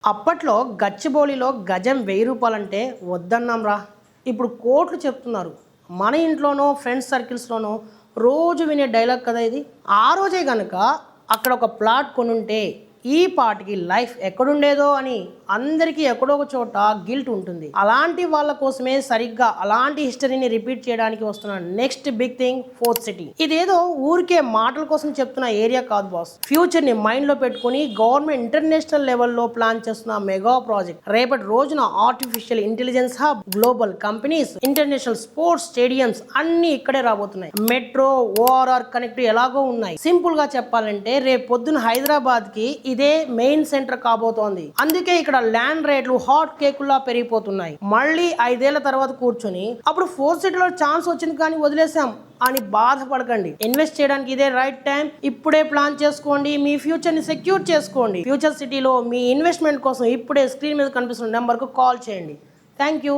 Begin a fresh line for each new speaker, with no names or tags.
అప్పట్లో గచ్చిబౌలిలో గజం 1000 రూపాయలంటే వద్దన్నాం రా. ఇప్పుడు కోట్లు చెప్తున్నారు. మన ఇంట్లోనో ఫ్రెండ్స్ సర్కిల్స్లోనో రోజు వినే డైలాగ్ కదా ఇది. ఆ రోజే కనుక అక్కడ ఒక ప్లాట్ కొనుంటే ఈ పాటికి లైఫ్ ఎక్కడుండేదో అని అందరికీ ఎక్కడో ఒక చోట గిల్ట్ ఉంటుంది. అలాంటి వాళ్ళ కోసమే సరిగ్గా అలాంటి హిస్టరీని రిపీట్ చేయడానికి వస్తున్న next big thing fourth city. ఇదేదో ఊరికే మాటల కోసం చెప్తున్న ఏరియా కాదు బాస్. ఫ్యూచర్ ని మైండ్ లో పెట్టుకుని గవర్నమెంట్ ఇంటర్నేషనల్ లెవెల్లో ప్లాన్ చేస్తున్న మెగా ప్రాజెక్ట్. రేపటి రోజున artificial intelligence hub, global companies, international sports stadiums అన్ని ఇక్కడే రాబోతున్నాయి. మెట్రో, ఓఆర్ఆర్ కనెక్ట్ ఎలాగో ఉన్నాయి. సింపుల్ గా చెప్పాలంటే రేపు పొద్దున హైదరాబాద్ కి ఇదే మెయిన్ సెంటర్ కాబోతోంది. అందుకే ఇక్కడ ల్యాండ్ రేట్లు హాట్ కేకుల్లా పెరిగిపోతున్నాయి. మళ్ళీ 5 ఏళ్ల తర్వాత కూర్చొని అప్పుడు ఫోర్త్ సిటీలో ఛాన్స్ వచ్చింది కానీ వదిలేసాం అని బాధపడకండి. ఇన్వెస్ట్ చేయడానికి ఇదే రైట్ టైం. ఇప్పుడే ప్లాన్ చేసుకోండి, మీ ఫ్యూచర్ ని సెక్యూర్ చేసుకోండి. ఫ్యూచర్ సిటీలో మీ ఇన్వెస్ట్మెంట్ కోసం ఇప్పుడే స్క్రీన్ మీద కనిపిస్తున్న నెంబర్ కు కాల్ చేయండి. Thank you.